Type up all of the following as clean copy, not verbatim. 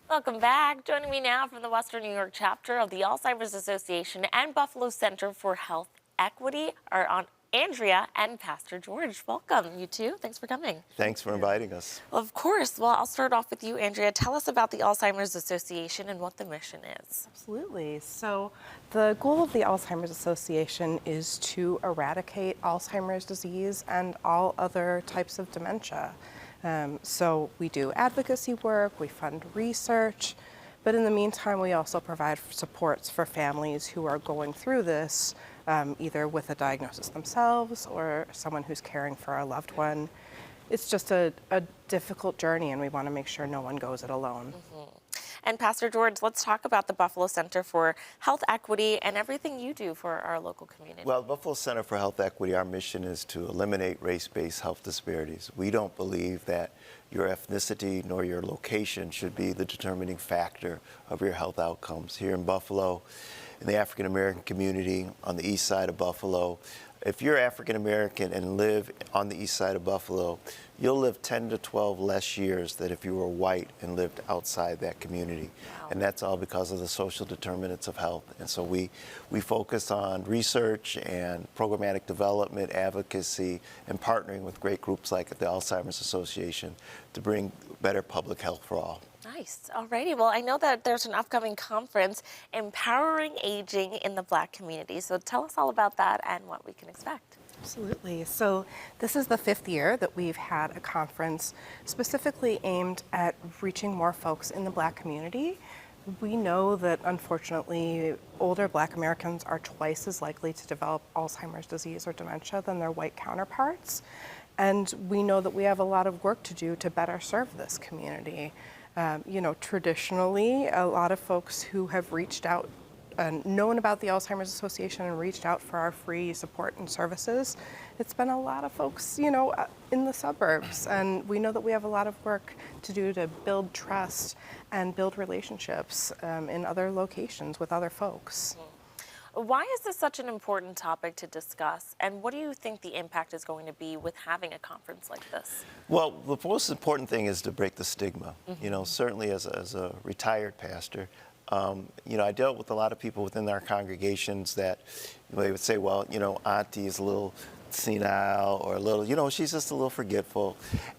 Welcome back. Joining me now from the Western New York chapter of the Alzheimer's Association and Buffalo Center for Health Equity are Aunt Andrea and Pastor George. Welcome, you two. Thanks for coming. Thanks for inviting us. Well, of course. Well, I'll start off with you, Andrea. Tell us about the Alzheimer's Association and what the mission is. Absolutely. So the goal of the Alzheimer's Association is to eradicate Alzheimer's disease and all other types of dementia. So we do advocacy work, we fund research, but in the meantime, we also provide supports for families who are going through this, either with a diagnosis themselves or someone who's caring for a loved one. It's just a difficult journey, and we want to make sure no one goes it alone. And Pastor George, let's talk about the Buffalo Center for Health Equity and everything you do for our local community. Well, the Buffalo Center for Health Equity, our mission is to eliminate race-based health disparities. We don't believe that your ethnicity nor your location should be the determining factor of your health outcomes. Here in Buffalo, in the African American community on the east side of Buffalo, if you're African American and live on the east side of Buffalo, you'll live 10 to 12 less years than if you were white and lived outside that community. Wow. And that's all because of the social determinants of health. And so we focus on research and programmatic development, advocacy, and partnering with great groups like the Alzheimer's Association to bring better public health for all. Nice. Alrighty. Well, I know that there's an upcoming conference, Empowering Aging in the Black Community. So tell us all about that and what we can expect. Absolutely. So this is the 5th year that we've had a conference specifically aimed at reaching more folks in the Black community. We know that, unfortunately, older Black Americans are twice as likely to develop Alzheimer's disease or dementia than their white counterparts. And we know that we have a lot of work to do to better serve this community. Traditionally, a lot of folks who have reached out and known about the Alzheimer's Association and reached out for our free support and services, it's been a lot of folks, in the suburbs. And we know that we have a lot of work to do to build trust and build relationships in other locations with other folks. Why is this such an important topic to discuss, and what do you think the impact is going to be with having a conference like this? Well, the most important thing is to break the stigma. Certainly as a retired pastor, I dealt with a lot of people within our congregations that they would say, well, Auntie is a little senile or a little, she's just a little forgetful.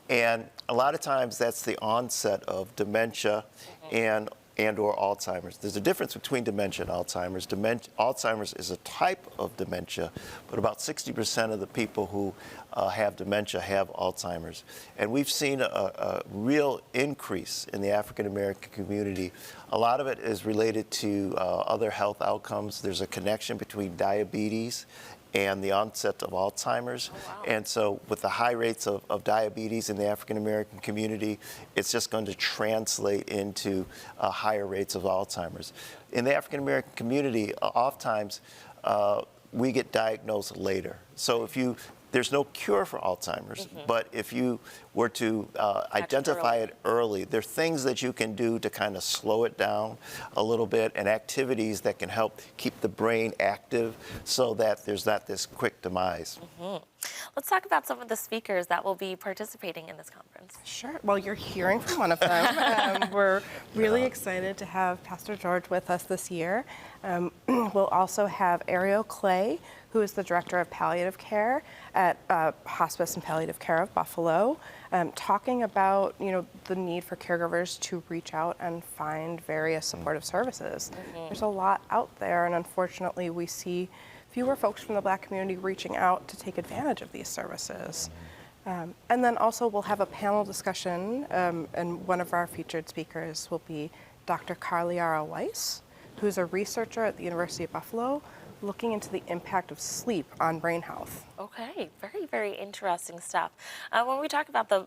And a lot of times that's the onset of dementia and or Alzheimer's. There's a difference between dementia and Alzheimer's. Alzheimer's is a type of dementia, but about 60% of the people who have dementia have Alzheimer's. And we've seen a real increase in the African American community. A lot of it is related to other health outcomes. There's a connection between diabetes and the onset of Alzheimer's. Oh, wow. And so with the high rates of diabetes in the African American community, it's just going to translate into higher rates of Alzheimer's. In the African American community, oftentimes we get diagnosed later. So there's no cure for Alzheimer's, but if you were to identify it early, there are things that you can do to kind of slow it down a little bit, and activities that can help keep the brain active so that there's not this quick demise. Let's talk about some of the speakers that will be participating in this conference. Sure. Well, you're hearing from one of them. We're really excited to have Pastor George with us this year. We'll also have Ariel Clay, who is the Director of Palliative Care at Hospice and Palliative Care of Buffalo, talking about, the need for caregivers to reach out and find various supportive services. There's a lot out there, and unfortunately, we see fewer folks from the Black community reaching out to take advantage of these services. And then also we'll have a panel discussion, and one of our featured speakers will be Dr. Carliara Weiss, who's a researcher at the University of Buffalo, looking into the impact of sleep on brain health. Okay, very, very interesting stuff. When we talk about the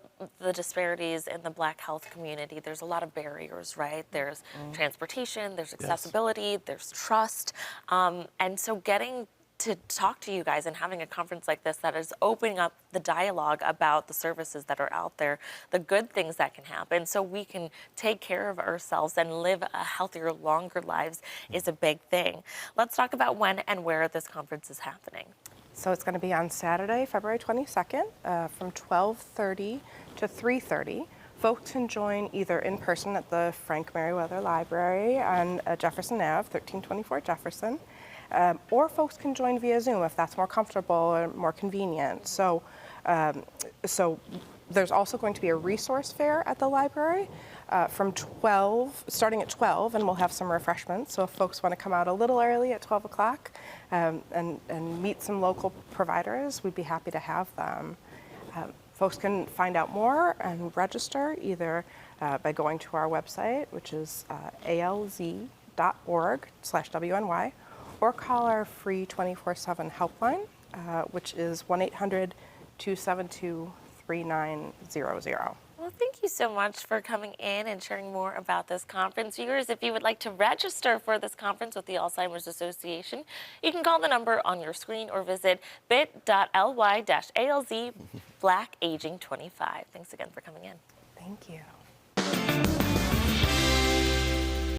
disparities in the Black health community, there's a lot of barriers, right? There's transportation, there's accessibility, there's trust. And so getting to talk to you guys and having a conference like this that is opening up the dialogue about the services that are out there, the good things that can happen, so we can take care of ourselves and live a healthier, longer lives is a big thing. Let's talk about when and where this conference is happening. So it's going to be on Saturday, February 22nd, from 12:30 to 3:30. Folks can join either in person at the Frank Merriweather Library on Jefferson Ave, 1324 Jefferson, or folks can join via Zoom if that's more comfortable or more convenient. So there's also going to be a resource fair at the library starting at 12, and we'll have some refreshments. So if folks want to come out a little early at 12 o'clock and meet some local providers, we'd be happy to have them. Folks can find out more and register either by going to our website, which is alz.org/WNY, or call our free 24/7 helpline, which is 1-800-272-3900. Well, thank you so much for coming in and sharing more about this conference. Viewers, if you would like to register for this conference with the Alzheimer's Association, you can call the number on your screen or visit bit.ly-ALZ Black Aging 25. Thanks again for coming in. Thank you.